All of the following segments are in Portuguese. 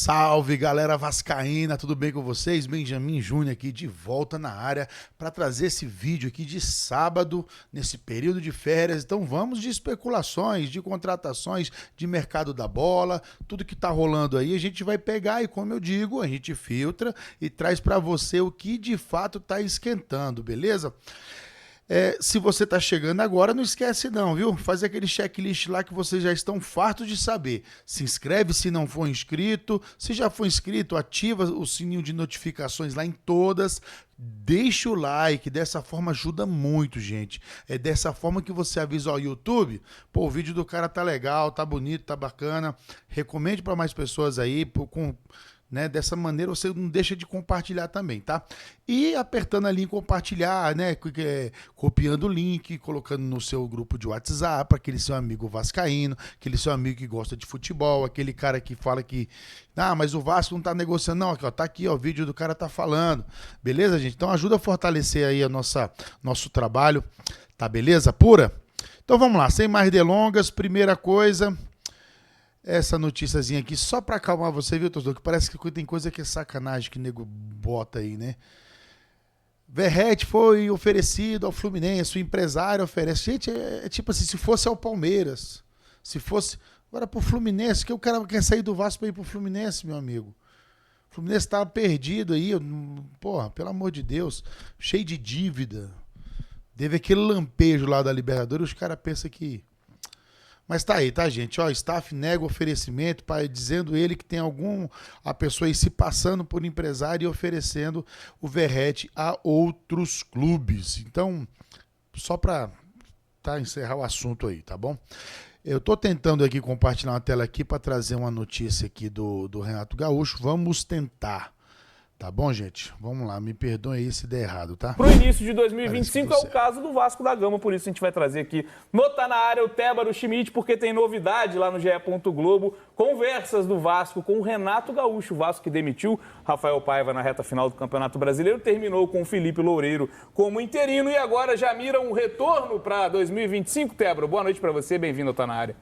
Salve, galera vascaína, tudo bem com vocês? Benjamin Júnior aqui de volta na área para trazer esse vídeo aqui de sábado, nesse período de férias. Então vamos de especulações, de contratações, de mercado da bola, tudo que tá rolando aí a gente vai pegar e, como eu digo, a gente filtra e traz para você o que de fato tá esquentando, beleza? Se você tá chegando agora, não esquece não, viu? Faz aquele checklist lá que vocês já estão fartos de saber. Se inscreve se não for inscrito. Se já for inscrito, ativa o sininho de notificações lá em todas. Deixa o like, dessa forma ajuda muito, gente. É dessa forma que você avisa ao YouTube. Pô, o vídeo do cara tá legal, tá bonito, tá bacana. Recomende para mais pessoas aí, né? Dessa maneira você não deixa de compartilhar também, tá? E apertando ali em compartilhar, né? Copiando o link, colocando no seu grupo de WhatsApp, aquele seu amigo vascaíno, aquele seu amigo que gosta de futebol, aquele cara que fala que mas o Vasco não tá negociando, não, aqui, ó, tá aqui, ó, o vídeo do cara tá falando, beleza, gente? Então ajuda a fortalecer aí nosso trabalho, tá beleza? Pura? Então vamos lá, sem mais delongas, primeira coisa, essa noticiazinha aqui, só pra acalmar você, viu, torcedor? Que parece que tem coisa que é sacanagem que o nego bota aí, né? Verratti foi oferecido ao Fluminense, o empresário oferece. Gente, é tipo assim, se fosse ao Palmeiras, se fosse agora pro Fluminense, que o cara quer sair do Vasco pra ir pro Fluminense, meu amigo. O Fluminense tava perdido aí, porra, pelo amor de Deus, cheio de dívida. Teve aquele lampejo lá da Libertadores, os caras pensam que... Mas tá aí, tá, gente? Ó, staff nega o oferecimento, dizendo ele que tem a pessoa aí se passando por empresário e oferecendo o Verratti a outros clubes. Então, só pra encerrar o assunto aí, tá bom? Eu tô tentando aqui compartilhar uma tela aqui para trazer uma notícia aqui do Renato Gaúcho. Vamos tentar. Tá bom, gente? Vamos lá, me perdoem aí se der errado, tá? Pro início de 2025 é o caso do Vasco da Gama, por isso a gente vai trazer aqui no Tá Na Área o Tébaro Schmidt, porque tem novidade lá no GE. Globo, conversas do Vasco com o Renato Gaúcho, o Vasco que demitiu Rafael Paiva na reta final do Campeonato Brasileiro, terminou com o Felipe Loureiro como interino e agora já mira um retorno para 2025, Tébaro. Boa noite para você, bem-vindo ao Tá Na Área.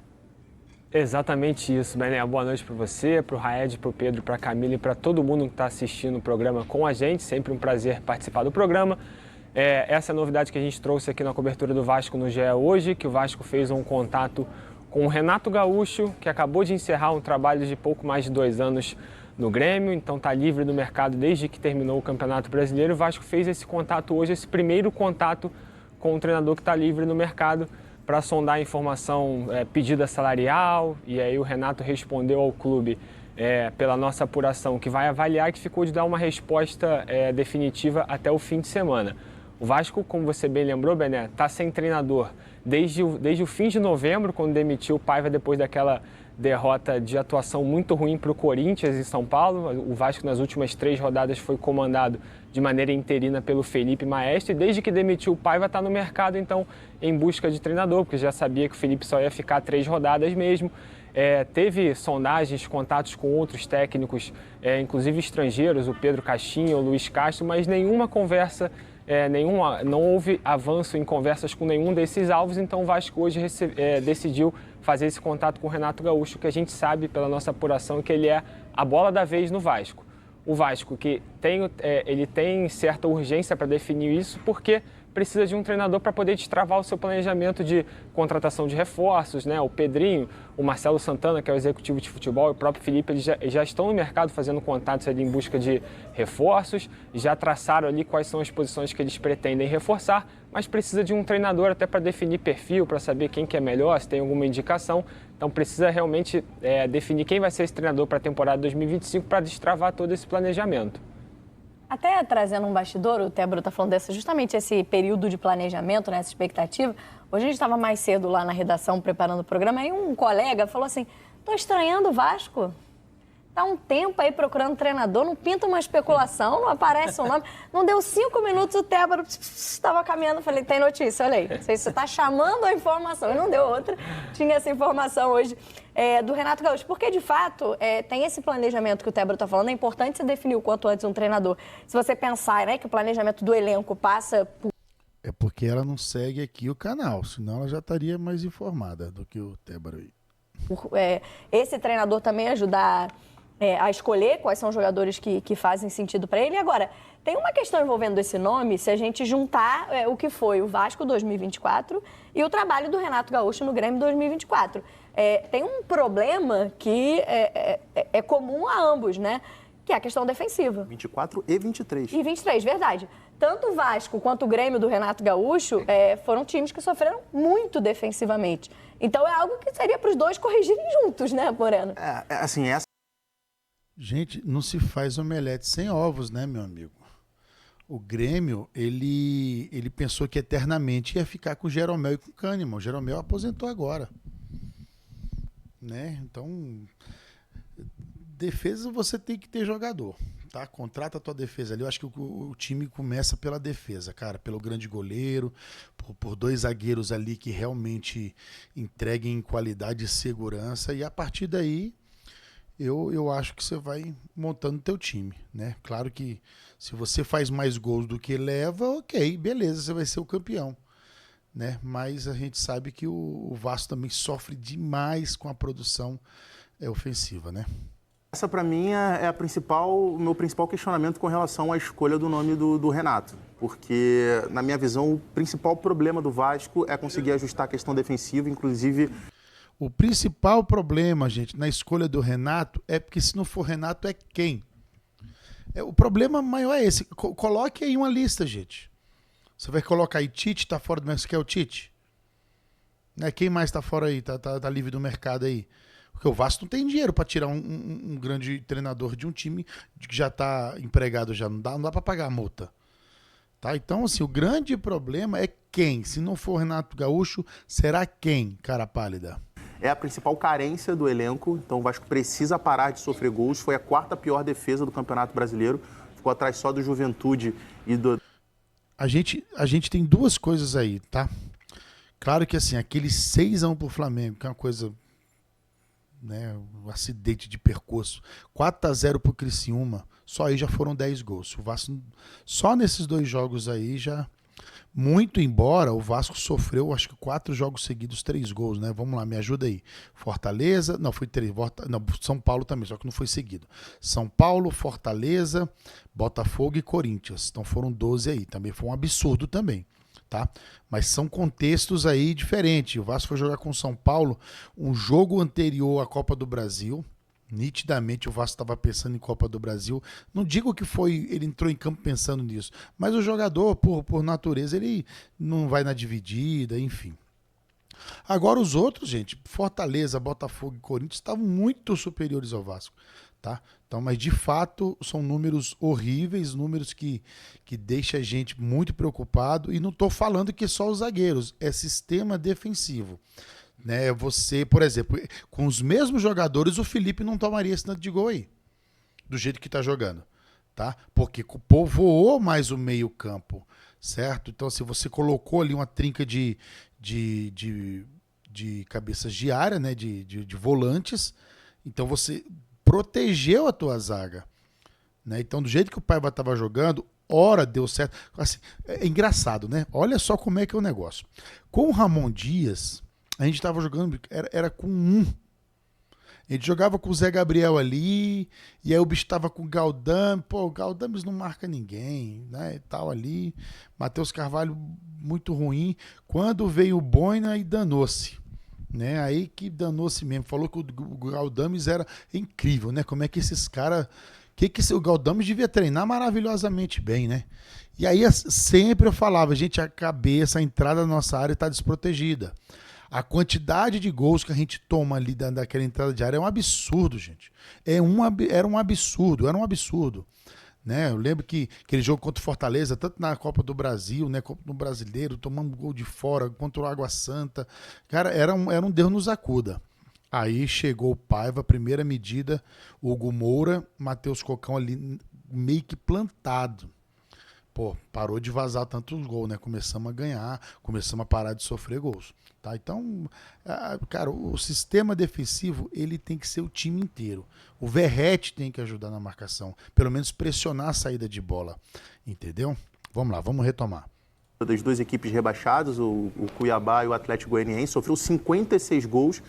Exatamente isso, Bené. Boa noite para você, para o Raed, para o Pedro, para a Camila e para todo mundo que está assistindo o programa com a gente. Sempre um prazer participar do programa. Essa é a novidade que a gente trouxe aqui na cobertura do Vasco no GE hoje, que o Vasco fez um contato com o Renato Gaúcho, que acabou de encerrar um trabalho de pouco mais de 2 anos no Grêmio, então está livre do mercado desde que terminou o Campeonato Brasileiro. O Vasco fez esse contato hoje, esse primeiro contato com o treinador que está livre no mercado, para sondar a informação pedida salarial, e aí o Renato respondeu ao clube pela nossa apuração que vai avaliar, que ficou de dar uma resposta definitiva até o fim de semana. O Vasco, como você bem lembrou, Bené, está sem treinador desde o fim de novembro, quando demitiu o Paiva depois daquela derrota de atuação muito ruim para o Corinthians em São Paulo. O Vasco nas últimas 3 rodadas foi comandado de maneira interina pelo Felipe Maestro e desde que demitiu o Paiva está no mercado então em busca de treinador, porque já sabia que o Felipe só ia ficar 3 rodadas mesmo. Teve sondagens, contatos com outros técnicos, inclusive estrangeiros, o Pedro Caixinha, o Luiz Castro, mas nenhuma conversa, não houve avanço em conversas com nenhum desses alvos, então o Vasco hoje decidiu fazer esse contato com o Renato Gaúcho, que a gente sabe pela nossa apuração que ele é a bola da vez no Vasco. O Vasco que ele tem certa urgência para definir isso, porque precisa de um treinador para poder destravar o seu planejamento de contratação de reforços, né? O Pedrinho, o Marcelo Santana, que é o executivo de futebol, e o próprio Felipe, eles já estão no mercado fazendo contatos ali em busca de reforços, já traçaram ali quais são as posições que eles pretendem reforçar, mas precisa de um treinador até para definir perfil, para saber quem que é melhor, se tem alguma indicação. Então precisa realmente definir quem vai ser esse treinador para a temporada 2025 para destravar todo esse planejamento. Até trazendo um bastidor, o Tébaro está falando justamente esse período de planejamento, né, essa expectativa. Hoje a gente estava mais cedo lá na redação preparando o programa e um colega falou assim, estou estranhando o Vasco. Está um tempo aí procurando treinador, não pinta uma especulação, não aparece o nome. Não deu 5 minutos, o Tébaro estava caminhando, falei, tem notícia, olha aí. Não sei se você está chamando a informação, e não deu outra. Tinha essa informação hoje do Renato Gaúcho. Porque, de fato, tem esse planejamento que o Tébaro está falando, é importante você definir o quanto antes um treinador. Se você pensar, né, que o planejamento do elenco passa por... É porque ela não segue aqui o canal, senão ela já estaria mais informada do que o Tébaro aí. Esse treinador também ajudar a escolher quais são os jogadores que fazem sentido para ele. Agora, tem uma questão envolvendo esse nome, se a gente juntar o que foi o Vasco 2024 e o trabalho do Renato Gaúcho no Grêmio 2024. Tem um problema que é comum a ambos, né? Que é a questão defensiva. 24 e 23. E 23, verdade. Tanto o Vasco quanto o Grêmio do Renato Gaúcho foram times que sofreram muito defensivamente. Então é algo que seria para os dois corrigirem juntos, né, Moreno? Assim, essa... Gente, não se faz omelete sem ovos, né, meu amigo? O Grêmio, ele pensou que eternamente ia ficar com o Jeromel e com o Kahneman. O Jeromel aposentou agora. Né? Então, defesa você tem que ter jogador, tá? Contrata a tua defesa ali. Eu acho que o time começa pela defesa, cara. Pelo grande goleiro, por dois zagueiros ali que realmente entreguem qualidade e segurança. E a partir daí... Eu acho que você vai montando teu time, né? Claro que se você faz mais gols do que leva, ok, beleza, você vai ser o campeão, né? Mas a gente sabe que o Vasco também sofre demais com a produção ofensiva, né? Essa, para mim, é o meu principal questionamento com relação à escolha do nome do Renato. Porque, na minha visão, o principal problema do Vasco é conseguir ajustar a questão defensiva, inclusive... O principal problema, gente, na escolha do Renato é porque se não for Renato, é quem? O problema maior é esse. Coloque aí uma lista, gente. Você vai colocar aí Tite, tá fora do mercado. Você quer o Tite? Né? Quem mais tá fora aí? Tá livre do mercado aí? Porque o Vasco não tem dinheiro para tirar um grande treinador de um time que já tá empregado, já não dá para pagar a multa. Tá? Então, assim, o grande problema é quem? Se não for Renato Gaúcho, será quem, cara pálida? É a principal carência do elenco, então o Vasco precisa parar de sofrer gols. Foi a 4ª pior defesa do Campeonato Brasileiro, ficou atrás só do Juventude e do... A gente tem duas coisas aí, tá? Claro que assim, aquele 6-1 pro Flamengo, que é uma coisa, né, um acidente de percurso, 4-0 pro Criciúma, só aí já foram 10 gols. O Vasco, só nesses 2 jogos aí já... Muito embora o Vasco sofreu, acho que 4 jogos seguidos, 3 gols, né? Vamos lá, me ajuda aí. Fortaleza, não, foi 3. Não, São Paulo também, só que não foi seguido. São Paulo, Fortaleza, Botafogo e Corinthians. Então foram 12 aí. Também foi um absurdo também, tá? Mas são contextos aí diferentes. O Vasco foi jogar com o São Paulo um jogo anterior à Copa do Brasil. Nitidamente o Vasco estava pensando em Copa do Brasil. Não digo que ele entrou em campo pensando nisso, mas o jogador, por natureza, ele não vai na dividida, enfim. Agora os outros, gente, Fortaleza, Botafogo e Corinthians estavam muito superiores ao Vasco, tá? Então, mas de fato são números horríveis, números que deixam a gente muito preocupado. E não estou falando que só os zagueiros, é sistema defensivo. Né, você, por exemplo, com os mesmos jogadores, o Felipe não tomaria esse tanto de gol aí, do jeito que tá jogando, tá? Porque povoou mais o meio campo, certo? Então, se você colocou ali uma trinca de cabeças de área, né, de volantes, então você protegeu a tua zaga, né? Então, do jeito que o Paiva tava jogando, ora deu certo. Assim, é engraçado, né? Olha só como é que é o negócio. Com o Ramon Dias... A gente estava jogando, era com 1. A gente jogava com o Zé Gabriel ali, e aí o bicho estava com o Galdame. Pô, o Galdames não marca ninguém, né? E tal ali. Matheus Carvalho, muito ruim. Quando veio o Boina, e danou-se. Né? Aí que danou-se mesmo. Falou que o Galdames era incrível, né? Como é que esses caras... o Galdames devia treinar maravilhosamente bem, né? E aí sempre eu falava, gente, a cabeça, a entrada da nossa área está desprotegida. A quantidade de gols que a gente toma ali daquela entrada de área é um absurdo, gente. Era um absurdo. Né? Eu lembro que aquele jogo contra o Fortaleza, tanto na Copa do Brasil, né, como no Brasileiro, tomamos gol de fora contra o Água Santa. Cara, era um Deus nos acuda. Aí chegou o Paiva, primeira medida, Hugo Moura, Matheus Cocão ali meio que plantado. Pô, parou de vazar tantos gols, né? Começamos a ganhar, começamos a parar de sofrer gols. Tá? Então, cara, o sistema defensivo, ele tem que ser o time inteiro. O Verratti tem que ajudar na marcação, pelo menos pressionar a saída de bola. Entendeu? Vamos lá, vamos retomar. Das 2 equipes rebaixadas, o Cuiabá e o Atlético Goianiense, sofreu 56 gols.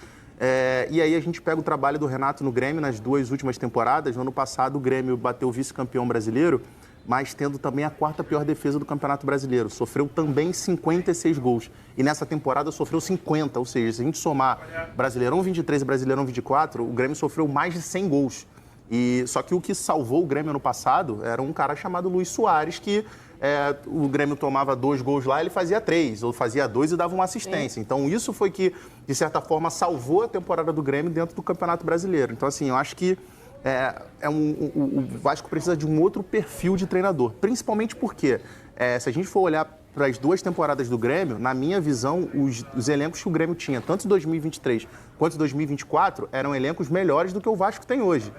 E aí a gente pega o trabalho do Renato no Grêmio nas 2 últimas temporadas. No ano passado o Grêmio bateu o vice-campeão brasileiro, mas tendo também a 4ª pior defesa do Campeonato Brasileiro. Sofreu também 56 gols. E nessa temporada sofreu 50, ou seja, se a gente somar Brasileirão 23 e Brasileirão 24, o Grêmio sofreu mais de 100 gols. Só que o que salvou o Grêmio ano passado era um cara chamado Luis Soares, que o Grêmio tomava 2 gols lá, ele fazia 3, ou fazia 2 e dava uma assistência. Então isso foi que, de certa forma, salvou a temporada do Grêmio dentro do Campeonato Brasileiro. Então, assim, eu acho que o Vasco precisa de um outro perfil de treinador, principalmente porque, se a gente for olhar para as 2 temporadas do Grêmio, na minha visão, os elencos que o Grêmio tinha, tanto em 2023 quanto em 2024, eram elencos melhores do que o Vasco tem hoje.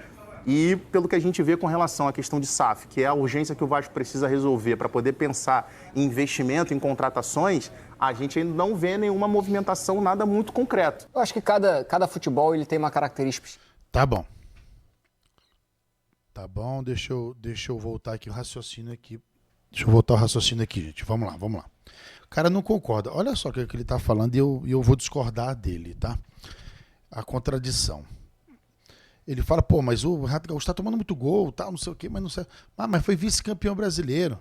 E pelo que a gente vê com relação à questão de SAF, que é a urgência que o Vasco precisa resolver para poder pensar em investimento, em contratações, a gente ainda não vê nenhuma movimentação, nada muito concreto. Eu acho que cada futebol ele tem uma característica. Tá bom. Tá bom, deixa eu voltar aqui o raciocínio aqui. Deixa eu voltar o raciocínio aqui, gente. Vamos lá. O cara não concorda. Olha só o que ele tá falando e eu vou discordar dele, tá? A contradição. Ele fala, pô, mas o Renato Gaúcho tá tomando muito gol, tal, não sei o quê, mas não sei. Mas foi vice-campeão brasileiro.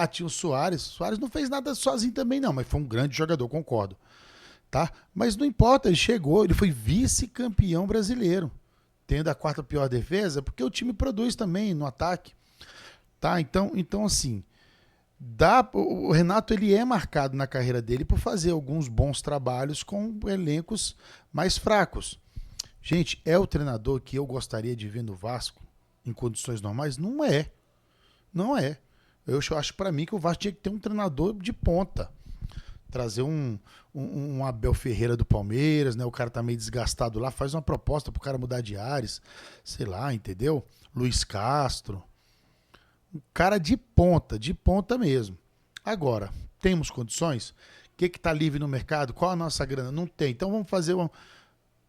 Tinha o Soares. O Soares não fez nada sozinho também, não, mas foi um grande jogador, concordo. Tá? Mas não importa, ele chegou, ele foi vice-campeão brasileiro. Tendo a 4ª pior defesa, porque o time produz também no ataque. Tá? Então assim, o Renato ele é marcado na carreira dele por fazer alguns bons trabalhos com elencos mais fracos. Gente, é o treinador que eu gostaria de ver no Vasco em condições normais? Não é. Não é. Eu acho para mim que o Vasco tinha que ter um treinador de ponta. Trazer um Abel Ferreira do Palmeiras, né? O cara tá meio desgastado lá, faz uma proposta pro cara mudar de ares, sei lá, entendeu? Luiz Castro. Um cara de ponta mesmo. Agora, temos condições? O que tá livre no mercado? Qual a nossa grana? Não tem. Então vamos fazer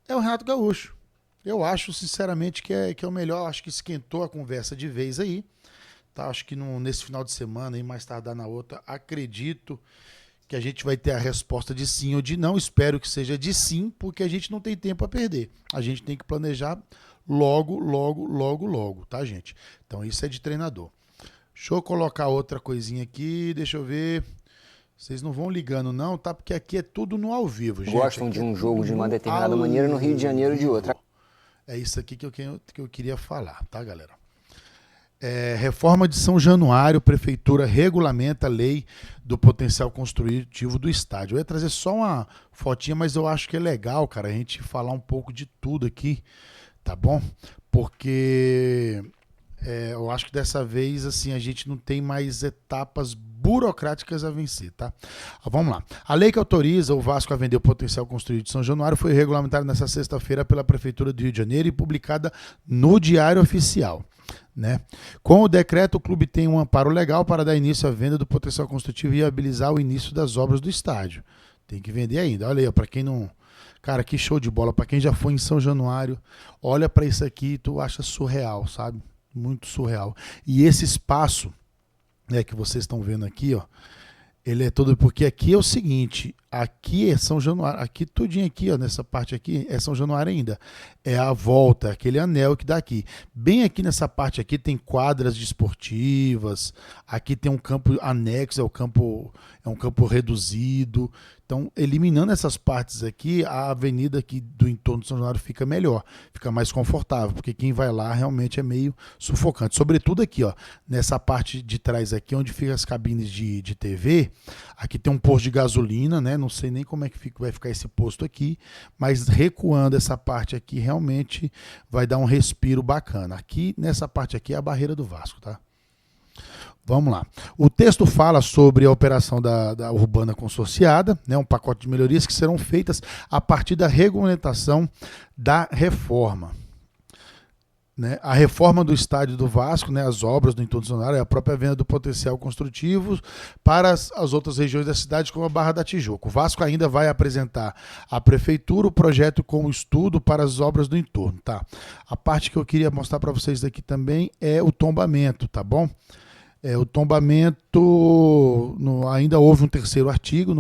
É o Renato Gaúcho. Eu acho, sinceramente, que é o melhor. Acho que esquentou a conversa de vez aí. Tá? Acho que nesse final de semana, e mais tardar na outra, acredito que a gente vai ter a resposta de sim ou de não. Espero que seja de sim, porque a gente não tem tempo a perder. A gente tem que planejar logo, tá, gente? Então isso é de treinador. Deixa eu colocar outra coisinha aqui, deixa eu ver. Vocês não vão ligando não, tá? Porque aqui é tudo no ao vivo, gente. Gostam de um jogo de uma determinada maneira, no Rio de Janeiro de outra. É isso aqui que eu queria falar, tá, galera? Reforma de São Januário, Prefeitura regulamenta a lei do potencial construtivo do estádio. Eu ia trazer só uma fotinha, mas eu acho que é legal, cara, a gente falar um pouco de tudo aqui, tá bom? Porque eu acho que dessa vez, assim, a gente não tem mais etapas burocráticas a vencer, tá? Vamos lá. A lei que autoriza o Vasco a vender o potencial construído de São Januário foi regulamentada nessa sexta-feira pela Prefeitura do Rio de Janeiro e publicada no Diário Oficial. Né? Com o decreto, o clube tem um amparo legal para dar início à venda do potencial construtivo e viabilizar o início das obras do estádio. Tem que vender ainda. Olha aí, para quem não... Cara, que show de bola. Para quem já foi em São Januário, olha para isso aqui e tu acha surreal, sabe? Muito surreal. E esse espaço, né, que vocês estão vendo aqui, ó, ele é todo... Porque aqui é o seguinte, aqui é São Januário, aqui tudinho aqui, ó, nessa parte aqui é São Januário ainda. É a volta, aquele anel que dá aqui. Bem aqui nessa parte aqui tem quadras desportivas, aqui tem um campo anexo, é um campo reduzido. Então, eliminando essas partes aqui, a avenida aqui do entorno de São Januário fica melhor, fica mais confortável, porque quem vai lá realmente é meio sufocante. Sobretudo aqui, ó, nessa parte de trás aqui, onde fica as cabines de TV, aqui tem um posto de gasolina, né? Não sei nem como é que vai ficar esse posto aqui, mas recuando essa parte aqui, realmente vai dar um respiro bacana. Aqui, nessa parte aqui, é a barreira do Vasco, tá? Vamos lá. O texto fala sobre a operação da Urbana Consorciada, né, um pacote de melhorias que serão feitas a partir da regulamentação da reforma. Né, a reforma do estádio do Vasco, né, as obras do entorno do São Januário, a própria venda do potencial construtivo para as outras regiões da cidade, como a Barra da Tijuca. O Vasco ainda vai apresentar à Prefeitura o projeto com o estudo para as obras do entorno. Tá? A parte que eu queria mostrar para vocês aqui também é o tombamento, tá bom? O tombamento, ainda houve um terceiro artigo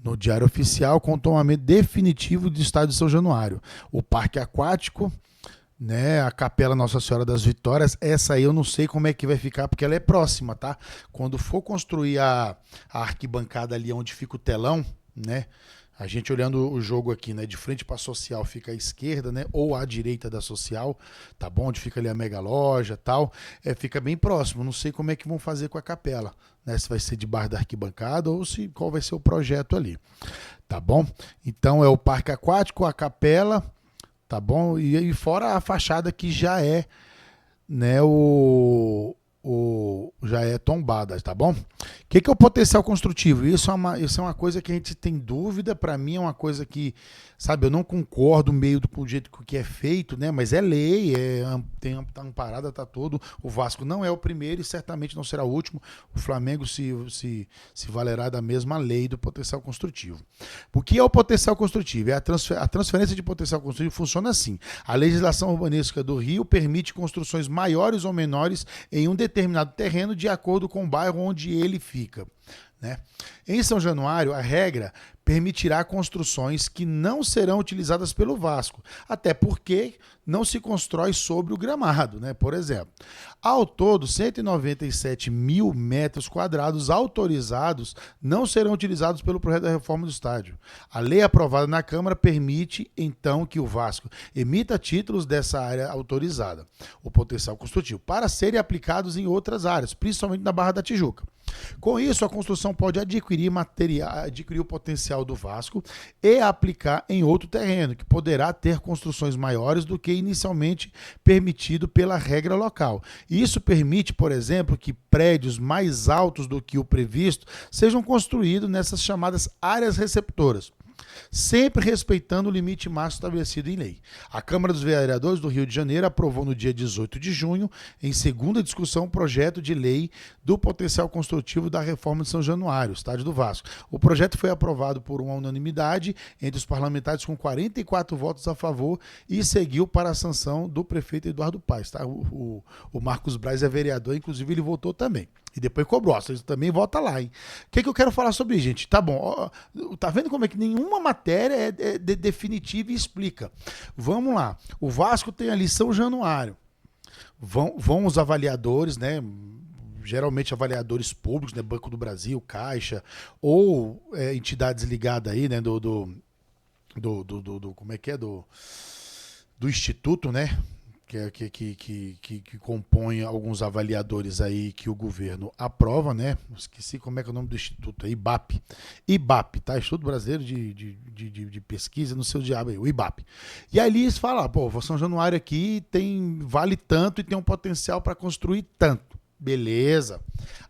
no Diário Oficial, com tombamento definitivo do estádio de São Januário. O Parque Aquático, né, a Capela Nossa Senhora das Vitórias, essa aí eu não sei como é que vai ficar, porque ela é próxima, tá? Quando for construir a arquibancada ali onde fica o telão, né? A gente olhando o jogo aqui, né, de frente para a Social fica à esquerda, né, ou à direita da Social, tá bom? Onde fica ali a mega loja, tal, fica bem próximo. Não sei como é que vão fazer com a capela, né? Se vai ser debaixo da arquibancada ou se qual vai ser o projeto ali, tá bom? Então é o Parque Aquático, a capela, tá bom? E fora a fachada que já é, né, já é tombada, tá bom? O que é o potencial construtivo? Isso é uma coisa que a gente tem dúvida. Para mim é uma coisa que, sabe, eu não concordo meio do jeito que é feito, né? Mas é lei, tá amparada, tá todo. O Vasco não é o primeiro e certamente não será o último. O Flamengo se valerá da mesma lei do potencial construtivo. O que é o potencial construtivo? A transferência de potencial construtivo funciona assim. A legislação urbanística do Rio permite construções maiores ou menores em um determinado terreno de acordo com o bairro onde ele fica, né? Em São Januário, a regra permitirá construções que não serão utilizadas pelo Vasco, até porque não se constrói sobre o gramado, né? Por exemplo, ao todo, 197 mil metros quadrados autorizados não serão utilizados pelo projeto da reforma do estádio. A lei aprovada na Câmara permite, então, que o Vasco emita títulos dessa área autorizada, o potencial construtivo, para serem aplicados em outras áreas, principalmente na Barra da Tijuca. Com isso, a construção pode adquirir o potencial do Vasco e aplicar em outro terreno, que poderá ter construções maiores do que inicialmente permitido pela regra local. Isso permite, por exemplo, que prédios mais altos do que o previsto sejam construídos nessas chamadas áreas receptoras, sempre respeitando o limite máximo estabelecido em lei. A Câmara dos Vereadores do Rio de Janeiro aprovou no dia 18 de junho, em segunda discussão, o projeto de lei do potencial construtivo da reforma de São Januário, estádio do Vasco. O projeto foi aprovado por uma unanimidade entre os parlamentares com 44 votos a favor e seguiu para a sanção do prefeito Eduardo Paes. Tá? O Marcos Braz é vereador, inclusive ele votou também. E depois cobrou, vocês também vota lá, hein? O que eu quero falar sobre isso, gente? Tá bom, ó, tá vendo como é que nenhuma matéria é definitiva e explica. Vamos lá, o Vasco tem ali São Januário, vão os avaliadores, né? Geralmente avaliadores públicos, né? Banco do Brasil, Caixa, ou entidades ligadas aí, né? Como é que é? Do Instituto, né? Que compõe alguns avaliadores aí que o governo aprova, né? Esqueci como é que é o nome do instituto, IBAP, tá? Instituto Brasileiro de Pesquisa, no seu diabo aí, o IBAP. E aí eles falam, pô, São Januário aqui vale tanto e tem um potencial para construir tanto. Beleza.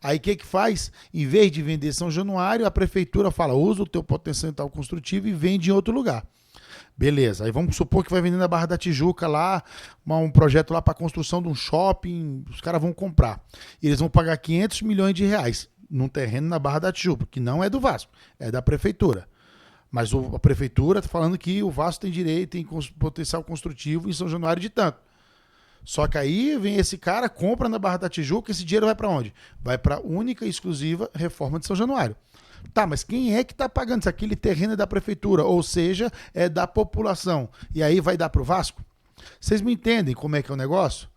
Aí o que faz? Em vez de vender São Januário, a prefeitura fala, usa o teu potencial construtivo e vende em outro lugar. Beleza, aí vamos supor que vai vender na Barra da Tijuca lá, um projeto lá para construção de um shopping, os caras vão comprar. E eles vão pagar 500 milhões de reais num terreno na Barra da Tijuca, que não é do Vasco, é da prefeitura. Mas a prefeitura está falando que o Vasco tem direito, tem potencial construtivo em São Januário de tanto. Só que aí vem esse cara, compra na Barra da Tijuca, esse dinheiro vai para onde? Vai para a única e exclusiva reforma de São Januário. Tá, mas quem é que está pagando? Se aquele terreno é da prefeitura, ou seja, é da população. E aí vai dar para o Vasco? Vocês me entendem como é que é o negócio?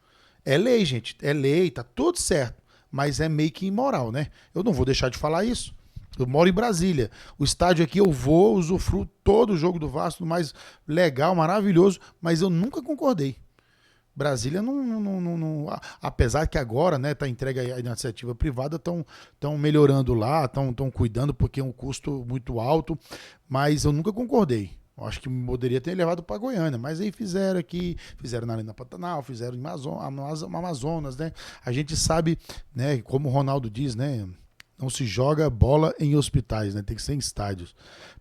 É lei, gente. É lei, tá tudo certo. Mas é meio que imoral, né? Eu não vou deixar de falar isso. Eu moro em Brasília. O estádio aqui eu vou, usufruo todo o jogo do Vasco, mais legal, maravilhoso, mas eu nunca concordei. Brasília não, apesar que agora, né, tá entregue à iniciativa privada, estão melhorando lá, estão cuidando porque é um custo muito alto, mas eu nunca concordei. Eu acho que poderia ter levado para Goiânia, mas aí fizeram aqui, fizeram na Arena Pantanal, fizeram em Amazonas, né? A gente sabe, né, como o Ronaldo diz, né, não se joga bola em hospitais, né? Tem que ser em estádios.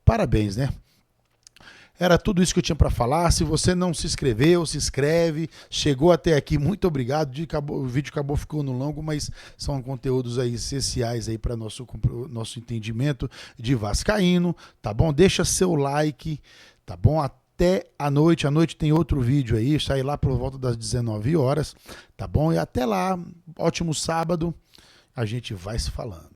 Parabéns, né? Era tudo isso que eu tinha para falar. Se você não se inscreveu, se inscreve. Chegou até aqui, muito obrigado. O vídeo acabou ficando longo, mas são conteúdos aí essenciais aí para nosso entendimento de vascaíno, tá bom? Deixa seu like, tá bom? Até a noite. À noite tem outro vídeo aí, sai lá por volta das 19 horas, tá bom? E até lá, ótimo sábado. A gente vai se falando.